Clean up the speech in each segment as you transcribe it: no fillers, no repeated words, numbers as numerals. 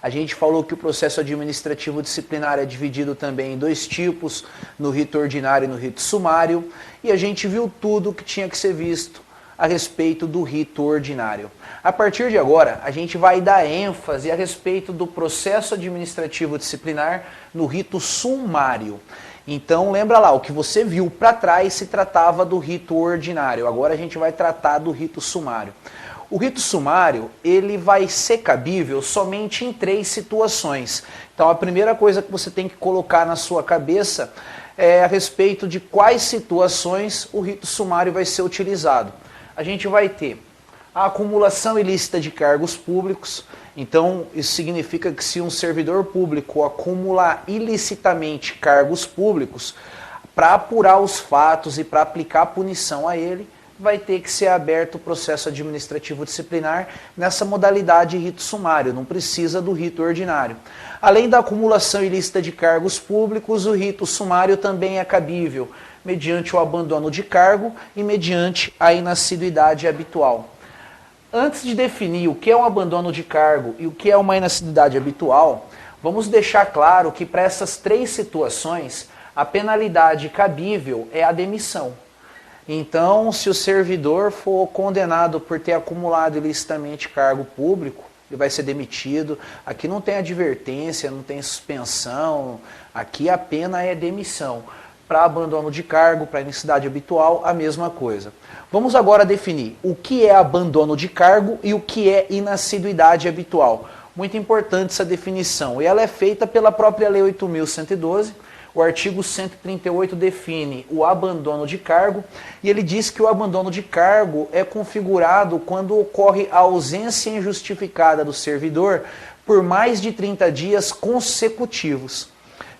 A gente falou que o processo administrativo disciplinar é dividido também em dois tipos, no rito ordinário e no rito sumário, e a gente viu tudo que tinha que ser visto a respeito do rito ordinário. A partir de agora, a gente vai dar ênfase a respeito do processo administrativo disciplinar no rito sumário. Então, lembra lá, o que você viu para trás se tratava do rito ordinário. Agora a gente vai tratar do rito sumário. O rito sumário, ele vai ser cabível somente em 3 situações. Então, a primeira coisa que você tem que colocar na sua cabeça é a respeito de quais situações o rito sumário vai ser utilizado. A gente vai ter a acumulação ilícita de cargos públicos. Então, isso significa que se um servidor público acumular ilicitamente cargos públicos, para apurar os fatos e para aplicar punição a ele, vai ter que ser aberto o processo administrativo disciplinar nessa modalidade rito sumário, não precisa do rito ordinário. Além da acumulação ilícita de cargos públicos, o rito sumário também é cabível, mediante o abandono de cargo e mediante a inassiduidade habitual. Antes de definir o que é um abandono de cargo e o que é uma inassiduidade habitual, vamos deixar claro que para essas 3 situações, a penalidade cabível é a demissão. Então, se o servidor for condenado por ter acumulado ilicitamente cargo público, ele vai ser demitido. Aqui não tem advertência, não tem suspensão, aqui a pena é demissão. Para abandono de cargo, para inassiduidade habitual, a mesma coisa. Vamos agora definir o que é abandono de cargo e o que é inassiduidade habitual. Muito importante essa definição. E ela é feita pela própria Lei 8.112. O artigo 138 define o abandono de cargo e ele diz que o abandono de cargo é configurado quando ocorre a ausência injustificada do servidor por mais de 30 dias consecutivos.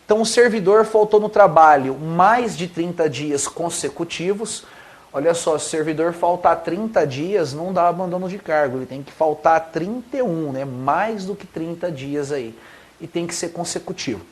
Então, o servidor faltou no trabalho mais de 30 dias consecutivos. Olha só, se o servidor faltar 30 dias, não dá abandono de cargo. Ele tem que faltar 31, né? Mais do que 30 dias aí. E tem que ser consecutivo.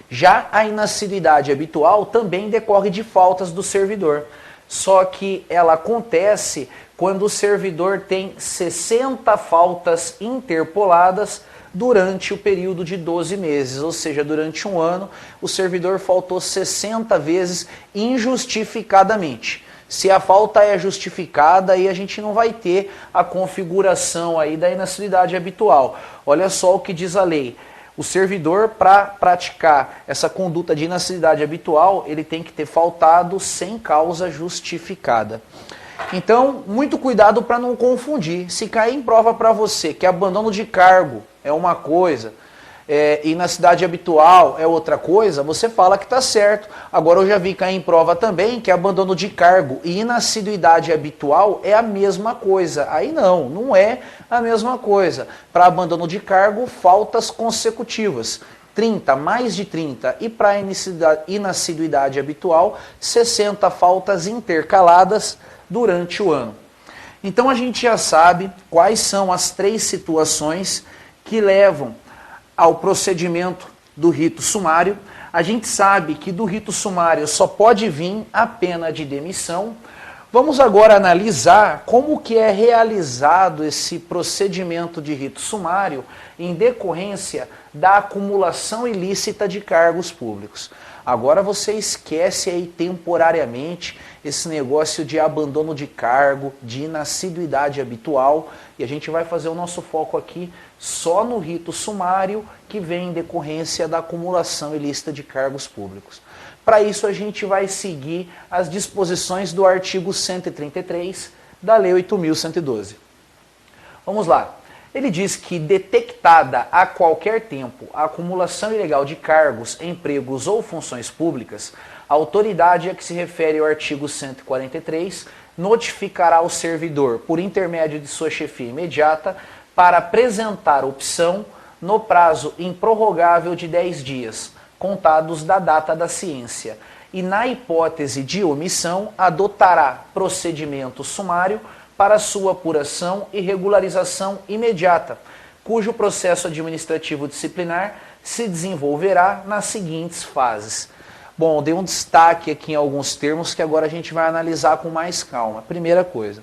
Já a inassiduidade habitual também decorre de faltas do servidor. Só que ela acontece quando o servidor tem 60 faltas interpoladas durante o período de 12 meses, ou seja, durante um ano, o servidor faltou 60 vezes injustificadamente. Se a falta é justificada, aí a gente não vai ter a configuração aí da inassiduidade habitual. Olha só o que diz a lei. O servidor, para praticar essa conduta de inassiduidade habitual, ele tem que ter faltado sem causa justificada. Então, muito cuidado para não confundir. Se cair em prova para você que abandono de cargo é uma coisa, inassiduidade habitual é outra coisa, você fala que está certo. Agora eu já vi cair em prova também que abandono de cargo e inassiduidade habitual é a mesma coisa. Aí não é a mesma coisa. Para abandono de cargo, faltas consecutivas. 30, mais de 30, e para inassiduidade habitual, 60 faltas intercaladas durante o ano. Então a gente já sabe quais são as 3 situações que levam ao procedimento do rito sumário. A gente sabe que do rito sumário só pode vir a pena de demissão. Vamos agora analisar como que é realizado esse procedimento de rito sumário em decorrência da acumulação ilícita de cargos públicos. Agora você esquece aí temporariamente esse negócio de abandono de cargo, de inassiduidade habitual, e a gente vai fazer o nosso foco aqui só no rito sumário que vem em decorrência da acumulação ilícita de cargos públicos. Para isso a gente vai seguir as disposições do artigo 133 da Lei 8.112. Vamos lá. Ele diz que, detectada a qualquer tempo a acumulação ilegal de cargos, empregos ou funções públicas, a autoridade a que se refere o artigo 143 notificará o servidor, por intermédio de sua chefia imediata, para apresentar opção no prazo improrrogável de 10 dias, contados da data da ciência, e, na hipótese de omissão, adotará procedimento sumário para sua apuração e regularização imediata, cujo processo administrativo disciplinar se desenvolverá nas seguintes fases. Bom, dei um destaque aqui em alguns termos que agora a gente vai analisar com mais calma. Primeira coisa,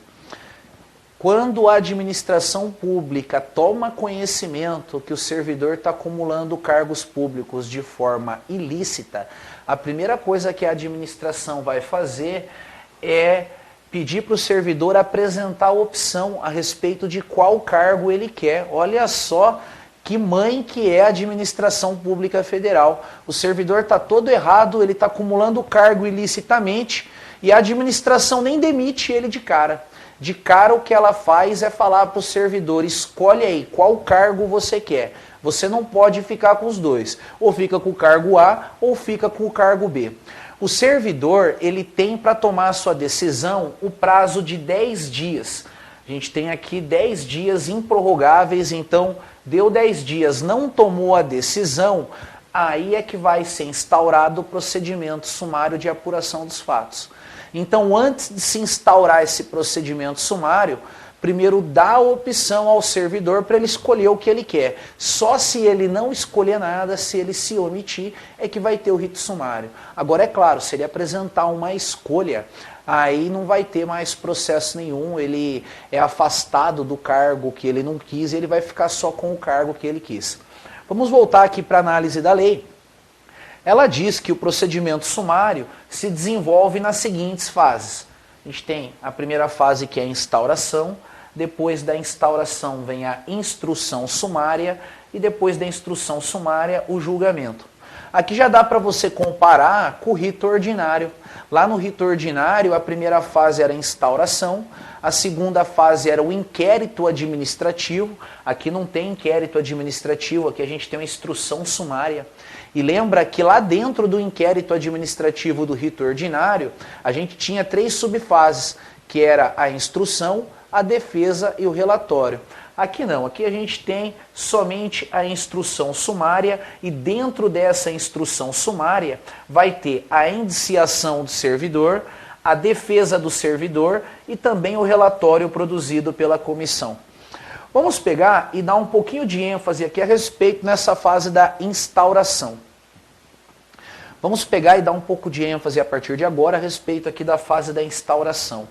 Quando a administração pública toma conhecimento que o servidor está acumulando cargos públicos de forma ilícita, a primeira coisa que a administração vai fazer é pedir para o servidor apresentar a opção a respeito de qual cargo ele quer. Olha só que mãe que é a administração pública federal. O servidor está todo errado, ele está acumulando cargo ilicitamente e a administração nem demite ele de cara. De cara o que ela faz é falar para o servidor, escolhe aí qual cargo você quer. Você não pode ficar com os dois. Ou fica com o cargo A ou fica com o cargo B. O servidor, ele tem para tomar a sua decisão o prazo de 10 dias. A gente tem aqui 10 dias improrrogáveis, então deu 10 dias, não tomou a decisão, aí é que vai ser instaurado o procedimento sumário de apuração dos fatos. Então, antes de se instaurar esse procedimento sumário, primeiro dá a opção ao servidor para ele escolher o que ele quer. Só se ele não escolher nada, se ele se omitir, é que vai ter o rito sumário. Agora, é claro, se ele apresentar uma escolha, aí não vai ter mais processo nenhum, ele é afastado do cargo que ele não quis e ele vai ficar só com o cargo que ele quis. Vamos voltar aqui para a análise da lei. Ela diz que o procedimento sumário se desenvolve nas seguintes fases. A gente tem a primeira fase, que é a instauração, depois da instauração vem a instrução sumária e depois da instrução sumária o julgamento. Aqui já dá para você comparar com o rito ordinário. Lá no rito ordinário, a primeira fase era a instauração, a segunda fase era o inquérito administrativo. Aqui não tem inquérito administrativo, aqui a gente tem uma instrução sumária. E lembra que lá dentro do inquérito administrativo do rito ordinário, a gente tinha 3 subfases, que era a instrução, a defesa e o relatório. Aqui não, aqui a gente tem somente a instrução sumária e dentro dessa instrução sumária vai ter a indiciação do servidor, a defesa do servidor e também o relatório produzido pela comissão. Vamos pegar e dar um pouquinho de ênfase aqui a respeito nessa fase da instauração. Vamos pegar e dar um pouco de ênfase a partir de agora a respeito aqui da fase da instauração.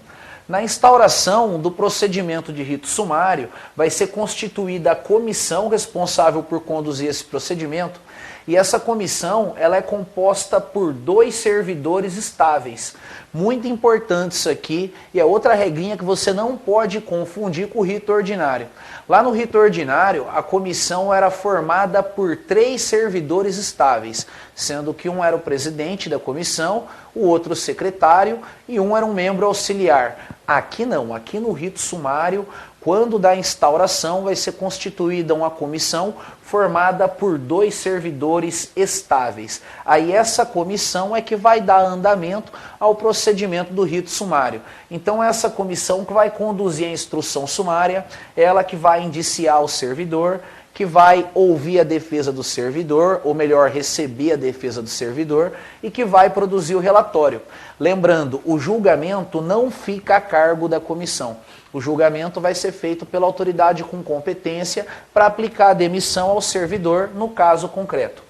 Na instauração do procedimento de rito sumário, vai ser constituída a comissão responsável por conduzir esse procedimento, e essa comissão ela é composta por 2 servidores estáveis. Muito importante isso aqui, e é outra regrinha que você não pode confundir com o rito ordinário. Lá no rito ordinário, a comissão era formada por 3 servidores estáveis, sendo que um era o presidente da comissão, o outro o secretário e um era um membro auxiliar. Aqui não, aqui no rito sumário, quando da instauração vai ser constituída uma comissão formada por 2 servidores estáveis. Aí essa comissão é que vai dar andamento ao procedimento do rito sumário. Então essa comissão que vai conduzir a instrução sumária, ela que vai indiciar o servidor, que vai ouvir a defesa do servidor, ou melhor, receber a defesa do servidor, e que vai produzir o relatório. Lembrando, o julgamento não fica a cargo da comissão. O julgamento vai ser feito pela autoridade com competência para aplicar a demissão ao servidor no caso concreto.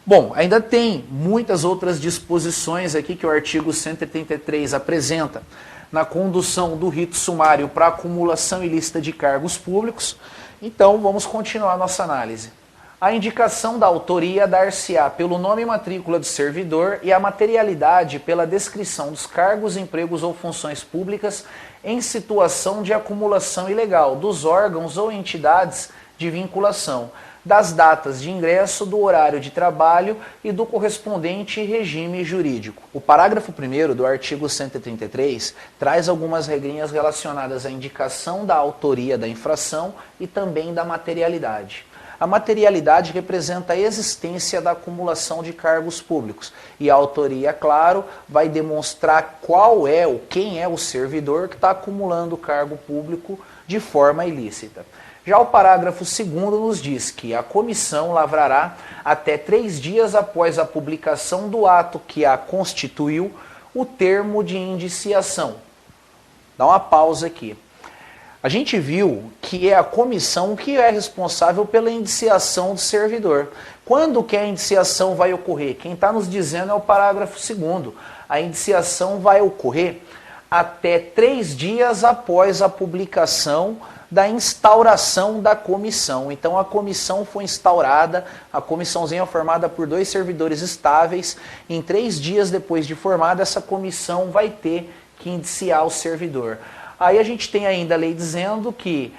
Bom, ainda tem muitas outras disposições aqui que o artigo 183 apresenta na condução do rito sumário para acumulação ilícita de cargos públicos. Então, vamos continuar a nossa análise. A indicação da autoria dar-se-á pelo nome e matrícula do servidor e a materialidade pela descrição dos cargos, empregos ou funções públicas em situação de acumulação ilegal dos órgãos ou entidades de vinculação, das datas de ingresso, do horário de trabalho e do correspondente regime jurídico. O parágrafo 1º do artigo 133 traz algumas regrinhas relacionadas à indicação da autoria da infração e também da materialidade. A materialidade representa a existência da acumulação de cargos públicos e a autoria, claro, vai demonstrar quem é o servidor que está acumulando cargo público de forma ilícita. Já o parágrafo 2º nos diz que a comissão lavrará até 3 dias após a publicação do ato que a constituiu o termo de indiciação. Dá uma pausa aqui. A gente viu que é a comissão que é responsável pela indiciação do servidor. Quando que a indiciação vai ocorrer? Quem está nos dizendo é o parágrafo 2º. A indiciação vai ocorrer até 3 dias após a publicação da instauração da comissão. Então a comissão foi instaurada, a comissãozinha é formada por 2 servidores estáveis. Em 3 dias depois de formada, essa comissão vai ter que indiciar o servidor. Aí a gente tem ainda a lei dizendo que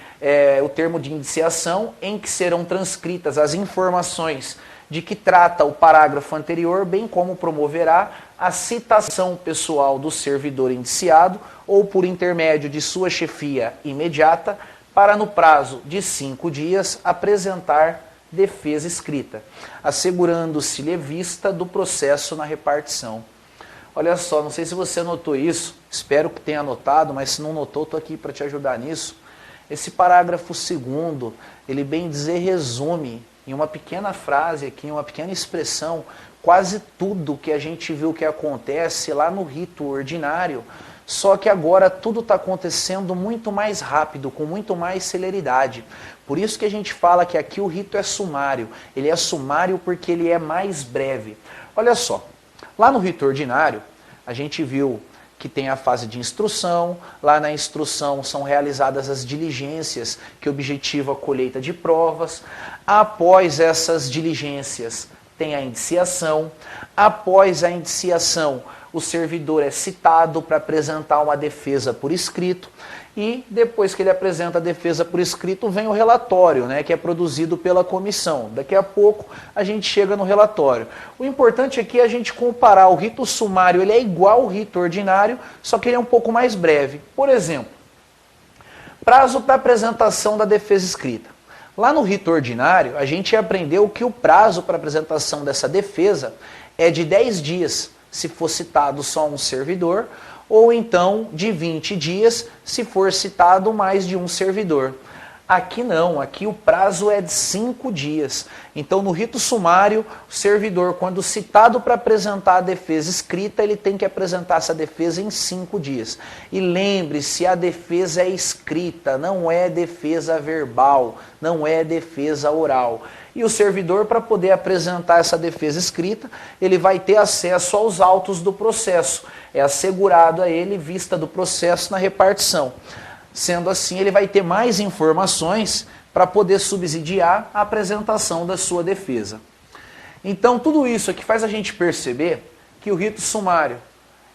o termo de indiciação, em que serão transcritas as informações de que trata o parágrafo anterior, bem como promoverá a citação pessoal do servidor indiciado ou por intermédio de sua chefia imediata, para no prazo de 5 dias apresentar defesa escrita, assegurando-se-lhe vista do processo na repartição. Olha só, não sei se você notou isso, espero que tenha notado, mas se não notou, estou aqui para te ajudar nisso. Esse parágrafo 2º, ele bem dizer resume, em uma pequena frase aqui, em uma pequena expressão, quase tudo que a gente viu que acontece lá no rito ordinário, só que agora tudo está acontecendo muito mais rápido, com muito mais celeridade. Por isso que a gente fala que aqui o rito é sumário. Ele é sumário porque ele é mais breve. Olha só, lá no rito ordinário, a gente viu que tem a fase de instrução. Lá na instrução são realizadas as diligências que objetivam a colheita de provas. Após essas diligências, tem a indiciação. Após a indiciação, o servidor é citado para apresentar uma defesa por escrito. E depois que ele apresenta a defesa por escrito, vem o relatório, né, que é produzido pela comissão. Daqui a pouco a gente chega no relatório. O importante aqui é a gente comparar. O rito sumário, ele é igual ao rito ordinário, só que ele é um pouco mais breve. Por exemplo, prazo para apresentação da defesa escrita. Lá no rito ordinário, a gente aprendeu que o prazo para apresentação dessa defesa é de 10 dias, se for citado só um servidor, ou então de 20 dias, se for citado mais de um servidor. Aqui não, aqui o prazo é de 5 dias. Então, no rito sumário, o servidor, quando citado para apresentar a defesa escrita, ele tem que apresentar essa defesa em 5 dias. E lembre-se, a defesa é escrita, não é defesa verbal, não é defesa oral. E o servidor, para poder apresentar essa defesa escrita, ele vai ter acesso aos autos do processo. É assegurado a ele vista do processo na repartição. Sendo assim, ele vai ter mais informações para poder subsidiar a apresentação da sua defesa. Então, tudo isso aqui faz a gente perceber que o rito sumário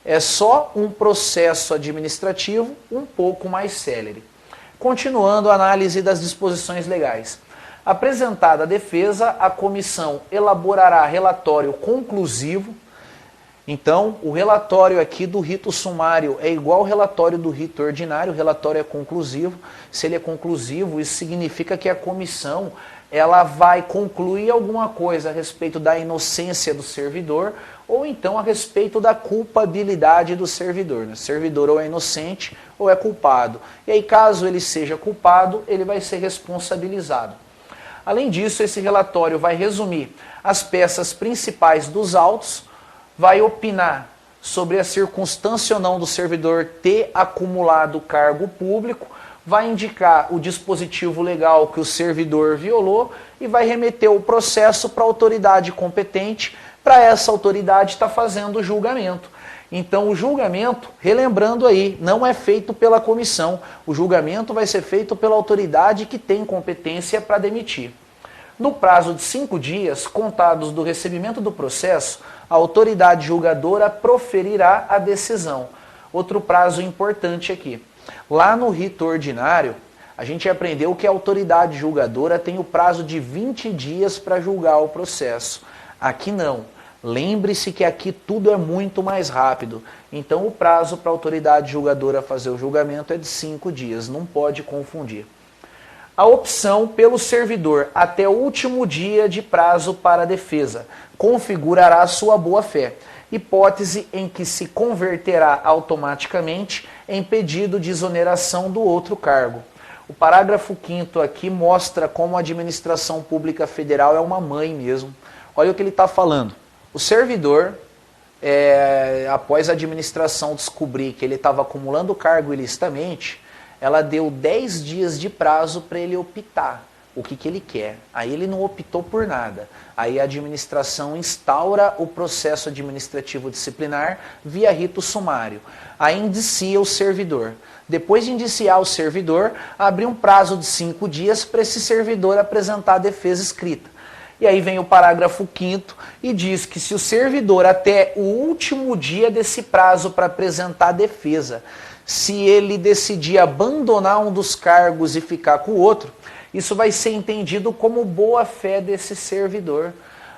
é só um processo administrativo um pouco mais célere. Continuando a análise das disposições legais. Apresentada a defesa, a comissão elaborará relatório conclusivo. Então, o relatório aqui do rito sumário é igual ao relatório do rito ordinário, o relatório é conclusivo. Se ele é conclusivo, isso significa que a comissão ela vai concluir alguma coisa a respeito da inocência do servidor ou então a respeito da culpabilidade do servidor. O servidor ou é inocente ou é culpado. E aí, caso ele seja culpado, ele vai ser responsabilizado. Além disso, esse relatório vai resumir as peças principais dos autos, vai opinar sobre a circunstância ou não do servidor ter acumulado cargo público, vai indicar o dispositivo legal que o servidor violou e vai remeter o processo para a autoridade competente, para essa autoridade estar fazendo o julgamento. Então o julgamento, relembrando aí, não é feito pela comissão, o julgamento vai ser feito pela autoridade que tem competência para demitir. No prazo de 5 dias, contados do recebimento do processo, a autoridade julgadora proferirá a decisão. Outro prazo importante aqui. Lá no rito ordinário, a gente aprendeu que a autoridade julgadora tem o prazo de 20 dias para julgar o processo. Aqui não. Lembre-se que aqui tudo é muito mais rápido. Então o prazo para a autoridade julgadora fazer o julgamento é de 5 dias. Não pode confundir. A opção pelo servidor até o último dia de prazo para a defesa configurará sua boa-fé, hipótese em que se converterá automaticamente em pedido de exoneração do outro cargo. O parágrafo 5º aqui mostra como a administração pública federal é uma mãe mesmo. Olha o que ele está falando. O servidor, após a administração descobrir que ele estava acumulando cargo ilicitamente, ela deu 10 dias de prazo para ele optar. o que ele quer. Aí ele não optou por nada. Aí a administração instaura o processo administrativo disciplinar via rito sumário. Aí indicia o servidor. Depois de indiciar o servidor, abre um prazo de 5 dias para esse servidor apresentar a defesa escrita. E aí vem o parágrafo 5º e diz que se o servidor, até o último dia desse prazo para apresentar a defesa, se ele decidir abandonar um dos cargos e ficar com o outro, isso vai ser entendido como boa-fé desse servidor.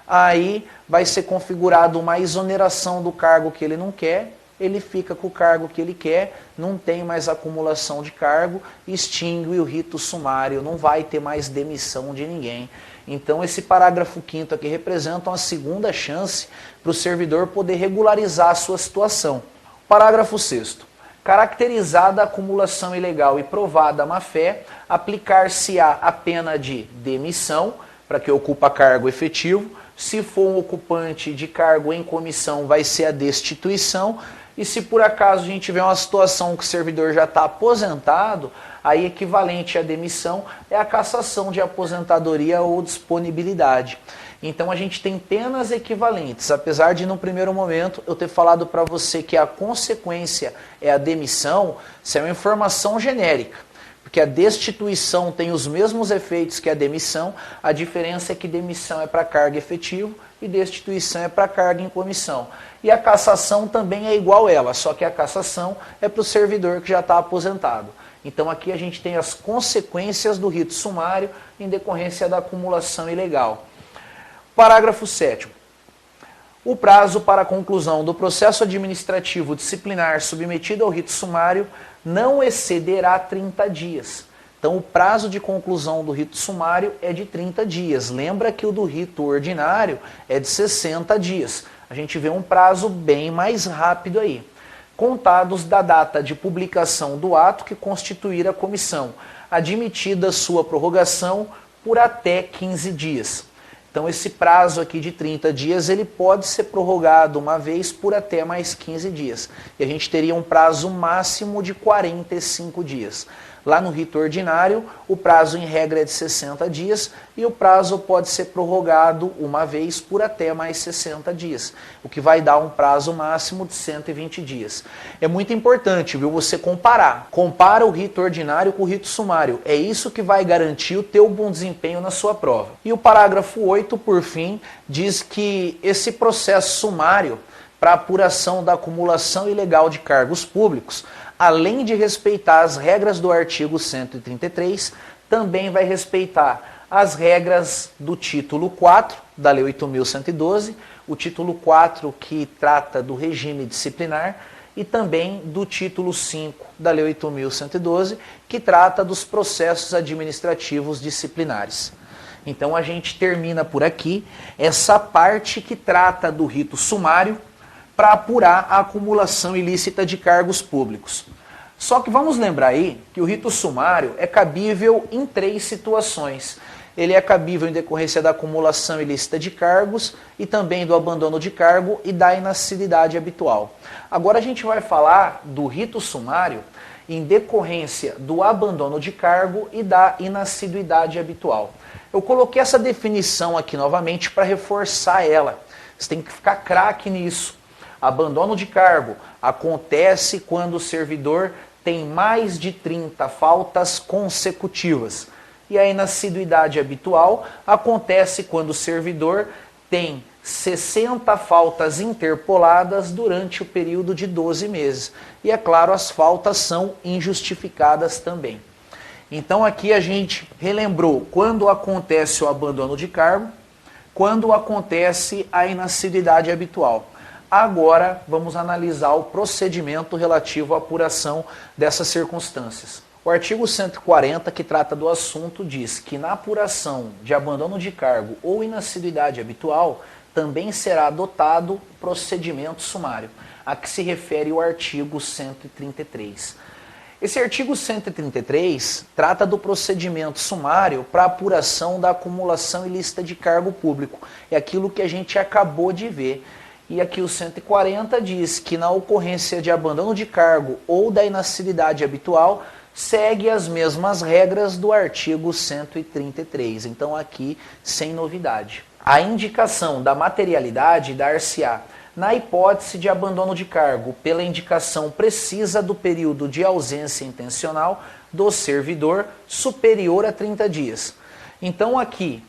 Aí vai ser configurado uma exoneração do cargo que ele não quer, ele fica com o cargo que ele quer, não tem mais acumulação de cargo, extingue o rito sumário, não vai ter mais demissão de ninguém. Então esse parágrafo 5º aqui representa uma segunda chance para o servidor poder regularizar a sua situação. Parágrafo 6º. Caracterizada a acumulação ilegal e provada a má-fé, aplicar-se-á a pena de demissão, para quem ocupa cargo efetivo. Se for um ocupante de cargo em comissão, vai ser a destituição. E se por acaso a gente tiver uma situação que o servidor já está aposentado, aí equivalente à demissão é a cassação de aposentadoria ou disponibilidade. Então a gente tem penas equivalentes, apesar de no primeiro momento eu ter falado para você que a consequência é a demissão, isso é uma informação genérica. Porque a destituição tem os mesmos efeitos que a demissão, a diferença é que demissão é para cargo efetivo e destituição é para cargo em comissão. E a cassação também é igual a ela, só que a cassação é para o servidor que já está aposentado. Então aqui a gente tem as consequências do rito sumário em decorrência da acumulação ilegal. Parágrafo 7º. O prazo para a conclusão do processo administrativo disciplinar submetido ao rito sumário não excederá 30 dias. Então o prazo de conclusão do rito sumário é de 30 dias. Lembra que o do rito ordinário é de 60 dias. A gente vê um prazo bem mais rápido aí. Contados da data de publicação do ato que constituir a comissão, admitida sua prorrogação por até 15 dias. Então esse prazo aqui de 30 dias, ele pode ser prorrogado uma vez por até mais 15 dias. E a gente teria um prazo máximo de 45 dias. Lá no rito ordinário, o prazo em regra é de 60 dias e o prazo pode ser prorrogado uma vez por até mais 60 dias, o que vai dar um prazo máximo de 120 dias. É muito importante, viu, você comparar. Compara o rito ordinário com o rito sumário. É isso que vai garantir o teu bom desempenho na sua prova. E o parágrafo 8, por fim, diz que esse processo sumário para apuração da acumulação ilegal de cargos públicos, além de respeitar as regras do artigo 133, também vai respeitar as regras do título 4 da Lei 8.112, o título 4 que trata do regime disciplinar, e também do título 5 da Lei 8.112, que trata dos processos administrativos disciplinares. Então a gente termina por aqui essa parte que trata do rito sumário, para apurar a acumulação ilícita de cargos públicos. Só que vamos lembrar aí que o rito sumário é cabível em 3 situações. Ele é cabível em decorrência da acumulação ilícita de cargos e também do abandono de cargo e da inassiduidade habitual. Agora a gente vai falar do rito sumário em decorrência do abandono de cargo e da inassiduidade habitual. Eu coloquei essa definição aqui novamente para reforçar ela. Você tem que ficar craque nisso. Abandono de cargo acontece quando o servidor tem mais de 30 faltas consecutivas. E a inassiduidade habitual acontece quando o servidor tem 60 faltas interpoladas durante o período de 12 meses. E é claro, as faltas são injustificadas também. Então aqui a gente relembrou quando acontece o abandono de cargo, quando acontece a inassiduidade habitual. Agora vamos analisar o procedimento relativo à apuração dessas circunstâncias. O artigo 140, que trata do assunto, diz que na apuração de abandono de cargo ou inassiduidade habitual, também será adotado procedimento sumário, a que se refere o artigo 133. Esse artigo 133 trata do procedimento sumário para apuração da acumulação ilícita de cargo público. É aquilo que a gente acabou de ver. E aqui o 140 diz que na ocorrência de abandono de cargo ou da inassiduidade habitual, segue as mesmas regras do artigo 133. Então aqui, sem novidade. A indicação da materialidade dar-se-á na hipótese de abandono de cargo pela indicação precisa do período de ausência intencional do servidor superior a 30 dias. Então aqui,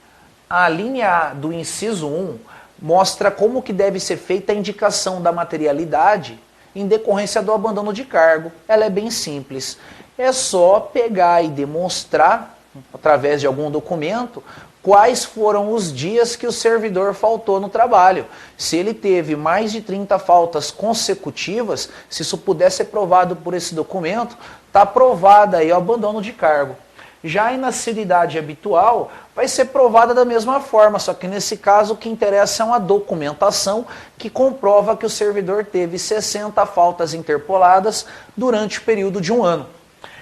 a linha A do inciso 1 mostra como que deve ser feita a indicação da materialidade em decorrência do abandono de cargo. Ela é bem simples. É só pegar e demonstrar, através de algum documento, quais foram os dias que o servidor faltou no trabalho. Se ele teve mais de 30 faltas consecutivas, se isso puder ser provado por esse documento, está provado aí o abandono de cargo. Já a inassiduidade habitual vai ser provada da mesma forma, só que nesse caso o que interessa é uma documentação que comprova que o servidor teve 60 faltas interpoladas durante o período de um ano.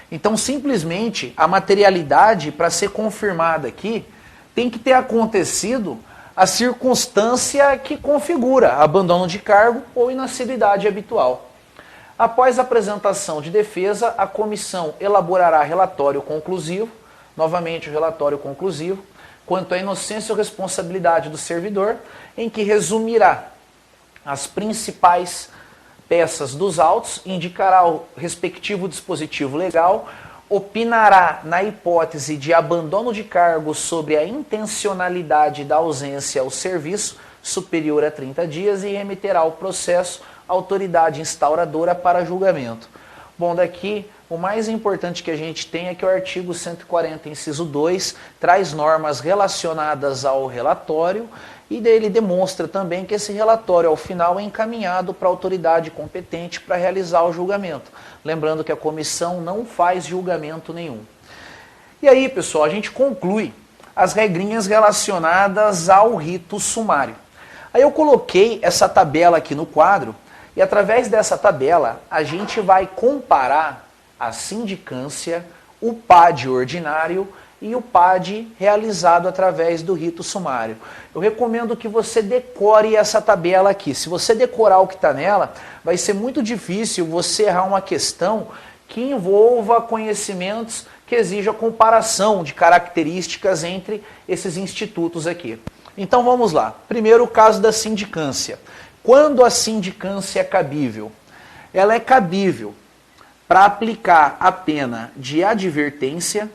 Então, simplesmente, a materialidade, para ser confirmada aqui, tem que ter acontecido a circunstância que configura abandono de cargo ou inassiduidade habitual. Após a apresentação de defesa, a comissão elaborará relatório conclusivo, novamente o relatório conclusivo, quanto à inocência ou responsabilidade do servidor, em que resumirá as principais peças dos autos, indicará o respectivo dispositivo legal, opinará na hipótese de abandono de cargo sobre a intencionalidade da ausência ao serviço superior a 30 dias e remeterá o processo à autoridade instauradora para julgamento. Bom, daqui o mais importante que a gente tem é que o artigo 140, inciso 2, traz normas relacionadas ao relatório e ele demonstra também que esse relatório, ao final, é encaminhado para a autoridade competente para realizar o julgamento. Lembrando que a comissão não faz julgamento nenhum. E aí, pessoal, a gente conclui as regrinhas relacionadas ao rito sumário. Aí eu coloquei essa tabela aqui no quadro e através dessa tabela a gente vai comparar a sindicância, o PAD ordinário e o PAD realizado através do rito sumário. Eu recomendo que você decore essa tabela aqui. Se você decorar o que está nela, vai ser muito difícil você errar uma questão que envolva conhecimentos que exijam a comparação de características entre esses institutos aqui. Então vamos lá. Primeiro, o caso da sindicância. Quando a sindicância é cabível? Ela é cabível para aplicar a pena de advertência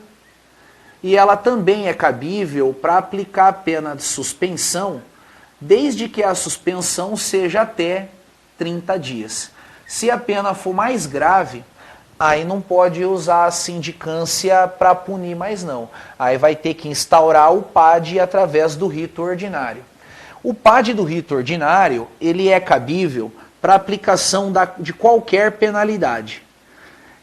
e ela também é cabível para aplicar a pena de suspensão, desde que a suspensão seja até 30 dias. Se a pena for mais grave, aí não pode usar a sindicância para punir mais não. Aí vai ter que instaurar o PAD através do rito ordinário. O PAD do rito ordinário, ele é cabível para aplicação de qualquer penalidade.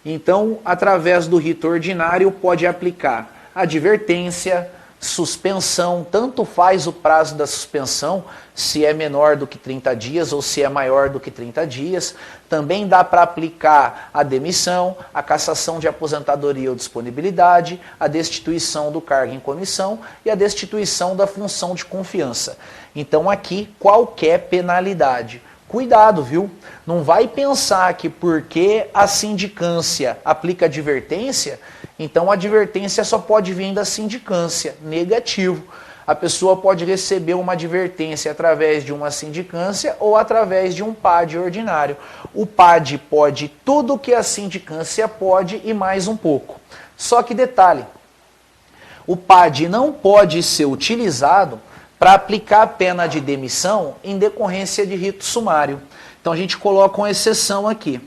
Então, através do rito ordinário, pode aplicar advertência, suspensão, tanto faz o prazo da suspensão, se é menor do que 30 dias ou se é maior do que 30 dias. Também dá para aplicar a demissão, a cassação de aposentadoria ou disponibilidade, a destituição do cargo em comissão e a destituição da função de confiança. Então aqui, qualquer penalidade. Cuidado, viu? Não vai pensar que porque a sindicância aplica advertência, então a advertência só pode vir da sindicância. Negativo. A pessoa pode receber uma advertência através de uma sindicância ou através de um PAD ordinário. O PAD pode tudo que a sindicância pode e mais um pouco. Só que detalhe, o PAD não pode ser utilizado para aplicar a pena de demissão em decorrência de rito sumário. Então a gente coloca uma exceção aqui.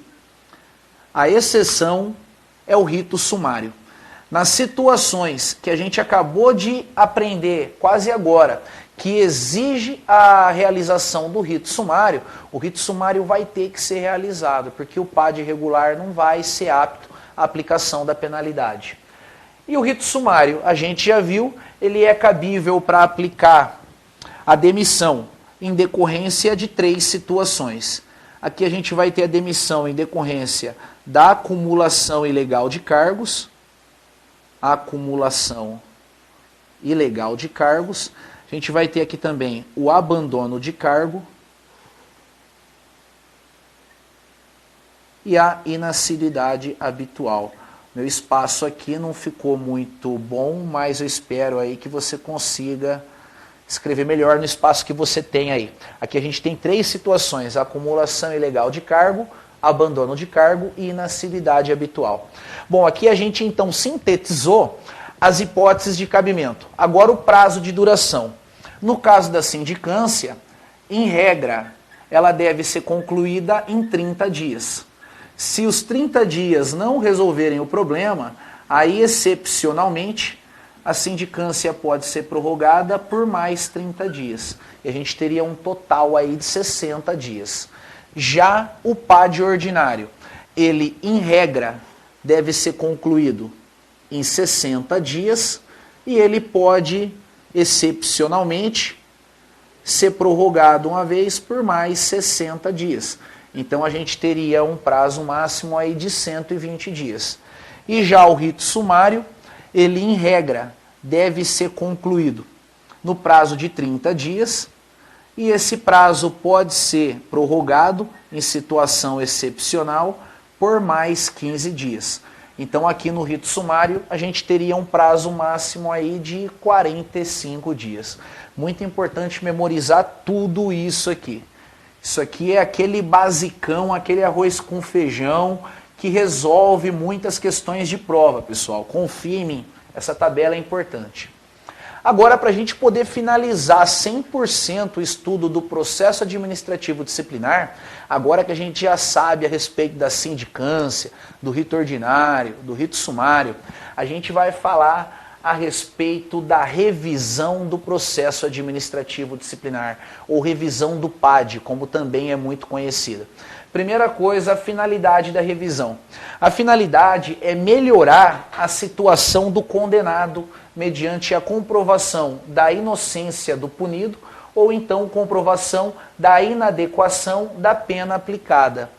A exceção é o rito sumário. Nas situações que a gente acabou de aprender quase agora, que exige a realização do rito sumário, o rito sumário vai ter que ser realizado, porque o PAD regular não vai ser apto à aplicação da penalidade. E o rito sumário, a gente já viu, ele é cabível para aplicar a demissão em decorrência de 3 situações. Aqui a gente vai ter a demissão em decorrência da acumulação ilegal de cargos, acumulação ilegal de cargos. A gente vai ter aqui também o abandono de cargo e a inassiduidade habitual. Meu espaço aqui não ficou muito bom, mas eu espero aí que você consiga escrever melhor no espaço que você tem aí. Aqui a gente tem 3 situações: acumulação ilegal de cargo, abandono de cargo e inacividade habitual. Bom, aqui a gente então sintetizou as hipóteses de cabimento. Agora o prazo de duração. No caso da sindicância, em regra, ela deve ser concluída em 30 dias. Se os 30 dias não resolverem o problema, aí excepcionalmente a sindicância pode ser prorrogada por mais 30 dias. E a gente teria um total aí de 60 dias. Já o PAD ordinário, ele em regra deve ser concluído em 60 dias e ele pode excepcionalmente ser prorrogado uma vez por mais 60 dias. Então a gente teria um prazo máximo aí de 120 dias. E já o rito sumário, ele em regra deve ser concluído no prazo de 30 dias e esse prazo pode ser prorrogado em situação excepcional por mais 15 dias. Então aqui no rito sumário a gente teria um prazo máximo aí de 45 dias. Muito importante memorizar tudo isso aqui. Isso aqui é aquele basicão, aquele arroz com feijão que resolve muitas questões de prova, pessoal. Confie em mim, essa tabela é importante. Agora, para a gente poder finalizar 100% o estudo do processo administrativo disciplinar, agora que a gente já sabe a respeito da sindicância, do rito ordinário, do rito sumário, a gente vai falar a respeito da revisão do processo administrativo disciplinar, ou revisão do PAD, como também é muito conhecida. Primeira coisa, a finalidade da revisão. A finalidade é melhorar a situação do condenado mediante a comprovação da inocência do punido ou então comprovação da inadequação da pena aplicada.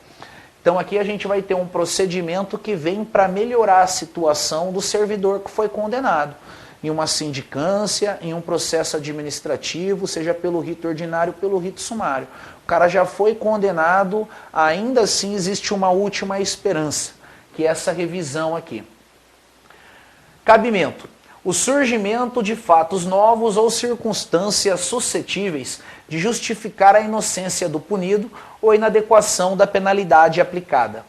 Então aqui a gente vai ter um procedimento que vem para melhorar a situação do servidor que foi condenado em uma sindicância, em um processo administrativo, seja pelo rito ordinário ou pelo rito sumário. O cara já foi condenado, ainda assim existe uma última esperança, que é essa revisão aqui. Cabimento. O surgimento de fatos novos ou circunstâncias suscetíveis de justificar a inocência do punido ou inadequação da penalidade aplicada.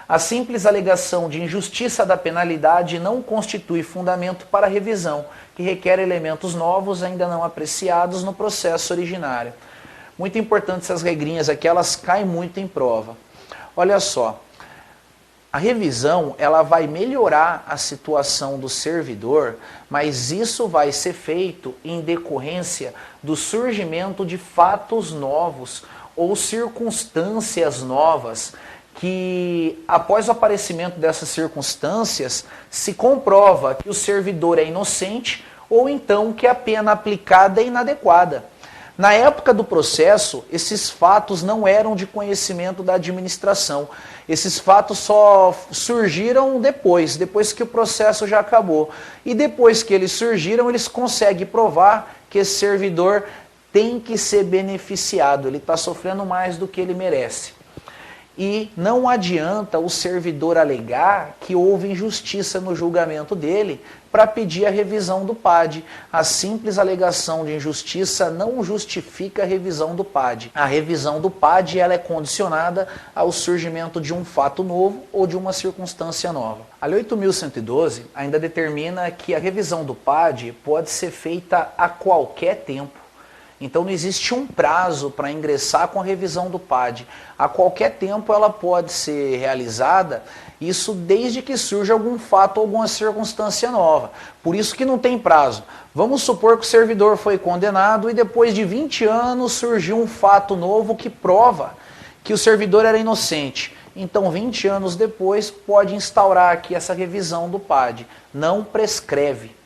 A simples alegação de injustiça da penalidade não constitui fundamento para a revisão, que requer elementos novos ainda não apreciados no processo originário. Muito importante essas regrinhas aqui, elas caem muito em prova. Olha só. A revisão, ela vai melhorar a situação do servidor, mas isso vai ser feito em decorrência do surgimento de fatos novos ou circunstâncias novas que, após o aparecimento dessas circunstâncias, se comprova que o servidor é inocente ou então que a pena aplicada é inadequada. Na época do processo, esses fatos não eram de conhecimento da administração. Esses fatos só surgiram depois que o processo já acabou. E depois que eles surgiram, eles conseguem provar que esse servidor tem que ser beneficiado. Ele está sofrendo mais do que ele merece. E não adianta o servidor alegar que houve injustiça no julgamento dele para pedir a revisão do PAD. A simples alegação de injustiça não justifica a revisão do PAD. A revisão do PAD ela é condicionada ao surgimento de um fato novo ou de uma circunstância nova. A Lei 8.112 ainda determina que a revisão do PAD pode ser feita a qualquer tempo. Então não existe um prazo para ingressar com a revisão do PAD. A qualquer tempo ela pode ser realizada, isso desde que surja algum fato ou alguma circunstância nova. Por isso que não tem prazo. Vamos supor que o servidor foi condenado e depois de 20 anos surgiu um fato novo que prova que o servidor era inocente. Então 20 anos depois pode instaurar aqui essa revisão do PAD. Não prescreve.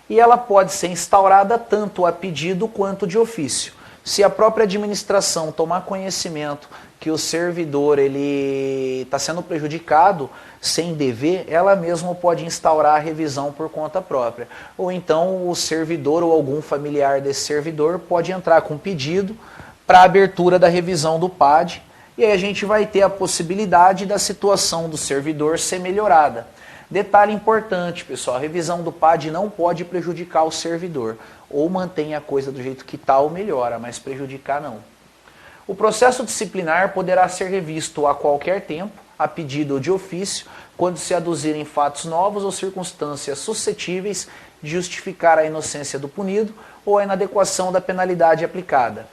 E ela pode ser instaurada tanto a pedido quanto de ofício. Se a própria administração tomar conhecimento que o servidor está sendo prejudicado sem dever, ela mesma pode instaurar a revisão por conta própria. Ou então o servidor ou algum familiar desse servidor pode entrar com pedido para a abertura da revisão do PAD, e aí a gente vai ter a possibilidade da situação do servidor ser melhorada. Detalhe importante, pessoal, a revisão do PAD não pode prejudicar o servidor. Ou mantém a coisa do jeito que está ou melhora, mas prejudicar não. O processo disciplinar poderá ser revisto a qualquer tempo, a pedido ou de ofício, quando se aduzirem fatos novos ou circunstâncias suscetíveis de justificar a inocência do punido ou a inadequação da penalidade aplicada.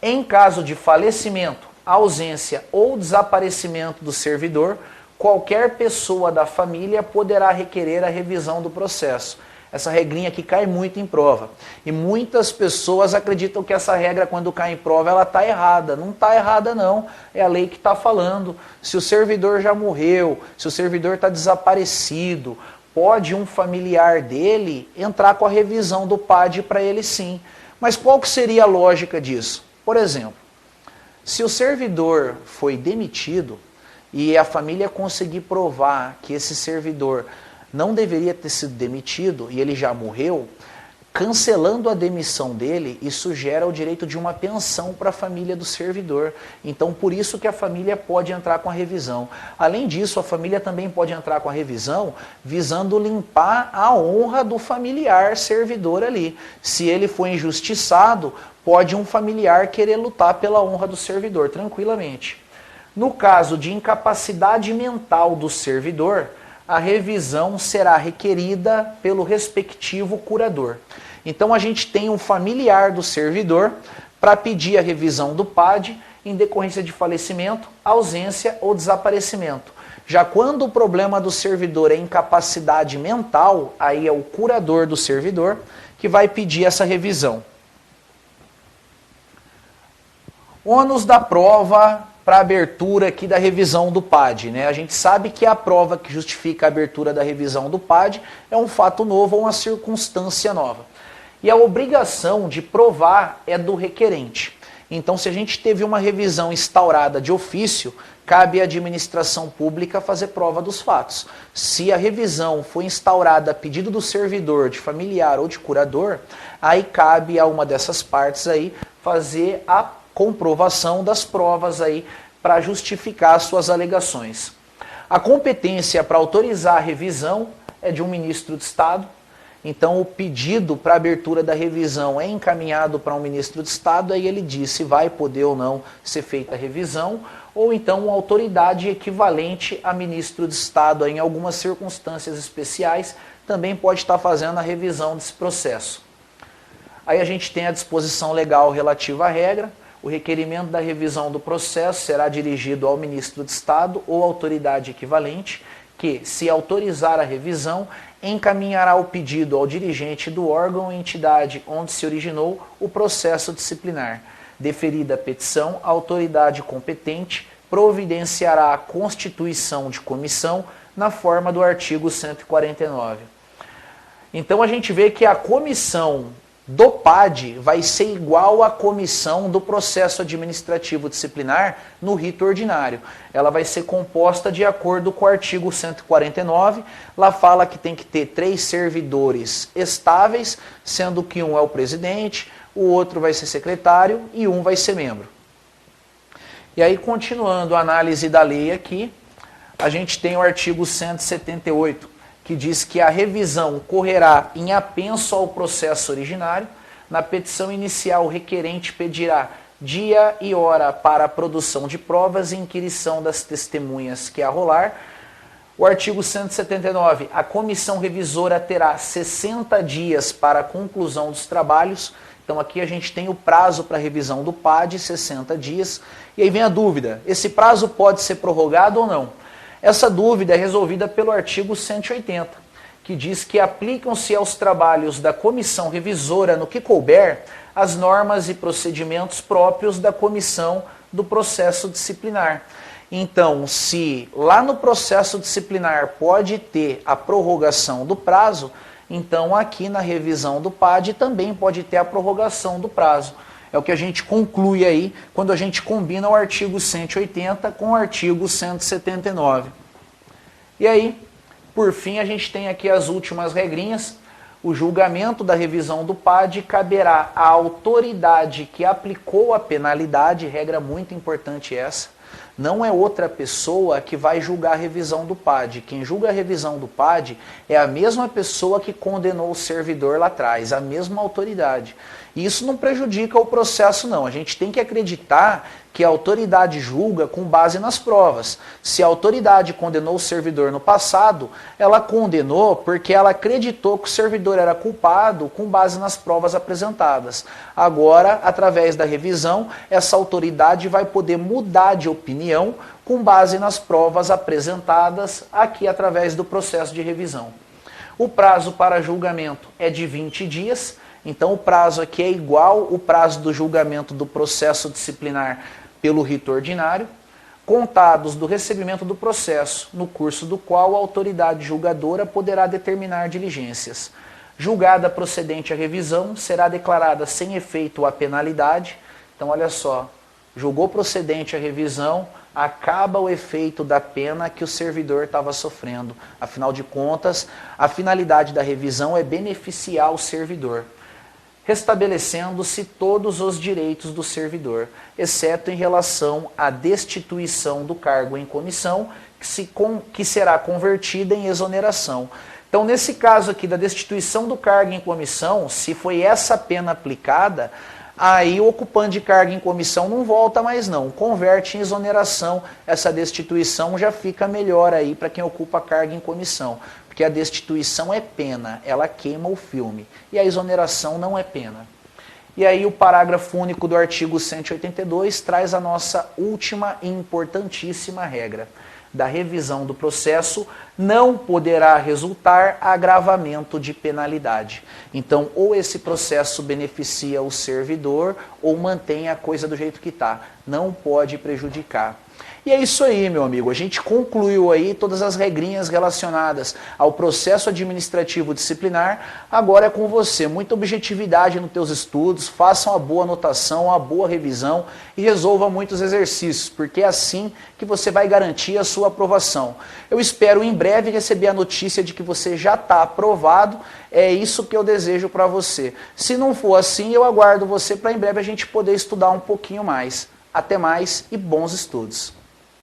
Em caso de falecimento, ausência ou desaparecimento do servidor, qualquer pessoa da família poderá requerer a revisão do processo. Essa regrinha aqui cai muito em prova. E muitas pessoas acreditam que essa regra, quando cai em prova, ela está errada. Não está errada, não. É a lei que está falando. Se o servidor já morreu, se o servidor está desaparecido, pode um familiar dele entrar com a revisão do PAD para ele sim. Mas qual que seria a lógica disso? Por exemplo, se o servidor foi demitido e a família conseguir provar que esse servidor não deveria ter sido demitido e ele já morreu, cancelando a demissão dele, isso gera o direito de uma pensão para a família do servidor. Então, por isso que a família pode entrar com a revisão. Além disso, a família também pode entrar com a revisão visando limpar a honra do familiar servidor ali. Se ele foi injustiçado, pode um familiar querer lutar pela honra do servidor, tranquilamente. No caso de incapacidade mental do servidor, a revisão será requerida pelo respectivo curador. Então a gente tem um familiar do servidor para pedir a revisão do PAD em decorrência de falecimento, ausência ou desaparecimento. Já quando o problema do servidor é incapacidade mental, aí é o curador do servidor que vai pedir essa revisão. Ônus da prova para a abertura aqui da revisão do PAD, né? A gente sabe que a prova que justifica a abertura da revisão do PAD é um fato novo ou uma circunstância nova. E a obrigação de provar é do requerente. Então, se a gente teve uma revisão instaurada de ofício, cabe à administração pública fazer prova dos fatos. Se a revisão foi instaurada a pedido do servidor, de familiar ou de curador, aí cabe a uma dessas partes aí fazer a comprovação das provas aí para justificar suas alegações. A competência para autorizar a revisão é de um ministro de Estado. Então o pedido para abertura da revisão é encaminhado para um ministro de Estado, aí ele diz se vai poder ou não ser feita a revisão, ou então uma autoridade equivalente a ministro de Estado, aí, em algumas circunstâncias especiais, também pode estar fazendo a revisão desse processo. Aí a gente tem a disposição legal relativa à regra. O requerimento da revisão do processo será dirigido ao ministro de Estado ou autoridade equivalente, que, se autorizar a revisão, encaminhará o pedido ao dirigente do órgão ou entidade onde se originou o processo disciplinar. Deferida a petição, a autoridade competente providenciará a constituição de comissão na forma do artigo 149. Então a gente vê que a comissão do PAD vai ser igual à comissão do processo administrativo disciplinar no rito ordinário. Ela vai ser composta de acordo com o artigo 149. Lá fala que tem que ter 3 servidores estáveis, sendo que um é o presidente, o outro vai ser secretário e um vai ser membro. E aí, continuando a análise da lei aqui, a gente tem o artigo 178, que diz que a revisão ocorrerá em apenso ao processo originário. Na petição inicial, o requerente pedirá dia e hora para a produção de provas e inquirição das testemunhas que arrolar. O artigo 179, a comissão revisora terá 60 dias para a conclusão dos trabalhos. Então aqui a gente tem o prazo para a revisão do PAD, 60 dias. E aí vem a dúvida, esse prazo pode ser prorrogado ou não? Essa dúvida é resolvida pelo artigo 180, que diz que aplicam-se aos trabalhos da comissão revisora no que couber as normas e procedimentos próprios da comissão do processo disciplinar. Então, se lá no processo disciplinar pode ter a prorrogação do prazo, então aqui na revisão do PAD também pode ter a prorrogação do prazo. É o que a gente conclui aí quando a gente combina o artigo 180 com o artigo 179. E aí, por fim, a gente tem aqui as últimas regrinhas. O julgamento da revisão do PAD caberá à autoridade que aplicou a penalidade, regra muito importante essa. Não é outra pessoa que vai julgar a revisão do PAD. Quem julga a revisão do PAD é a mesma pessoa que condenou o servidor lá atrás, a mesma autoridade. E isso não prejudica o processo, não. A gente tem que acreditar que a autoridade julga com base nas provas. Se a autoridade condenou o servidor no passado, ela condenou porque ela acreditou que o servidor era culpado com base nas provas apresentadas. Agora, através da revisão, essa autoridade vai poder mudar de opinião com base nas provas apresentadas aqui através do processo de revisão. O prazo para julgamento é de 20 dias. Então o prazo aqui é igual o prazo do julgamento do processo disciplinar pelo rito ordinário, contados do recebimento do processo, no curso do qual a autoridade julgadora poderá determinar diligências. Julgada procedente a revisão, será declarada sem efeito a penalidade. Então olha só, julgou procedente a revisão, acaba o efeito da pena que o servidor estava sofrendo. Afinal de contas, a finalidade da revisão é beneficiar o servidor, restabelecendo-se todos os direitos do servidor, exceto em relação à destituição do cargo em comissão, que será convertida em exoneração. Então, nesse caso aqui da destituição do cargo em comissão, se foi essa pena aplicada, aí o ocupante de cargo em comissão não volta mais não, converte em exoneração, essa destituição já fica melhor aí para quem ocupa cargo em comissão. Porque a destituição é pena, ela queima o filme. E a exoneração não é pena. E aí o parágrafo único do artigo 182 traz a nossa última e importantíssima regra. Da revisão do processo não poderá resultar agravamento de penalidade. Então, ou esse processo beneficia o servidor, ou mantém a coisa do jeito que está. Não pode prejudicar. E é isso aí, meu amigo. A gente concluiu aí todas as regrinhas relacionadas ao processo administrativo disciplinar. Agora é com você. Muita objetividade nos teus estudos, faça uma boa anotação, uma boa revisão e resolva muitos exercícios, porque é assim que você vai garantir a sua aprovação. Eu espero em breve receber a notícia de que você já está aprovado. É isso que eu desejo para você. Se não for assim, eu aguardo você para em breve a gente poder estudar um pouquinho mais. Até mais e bons estudos.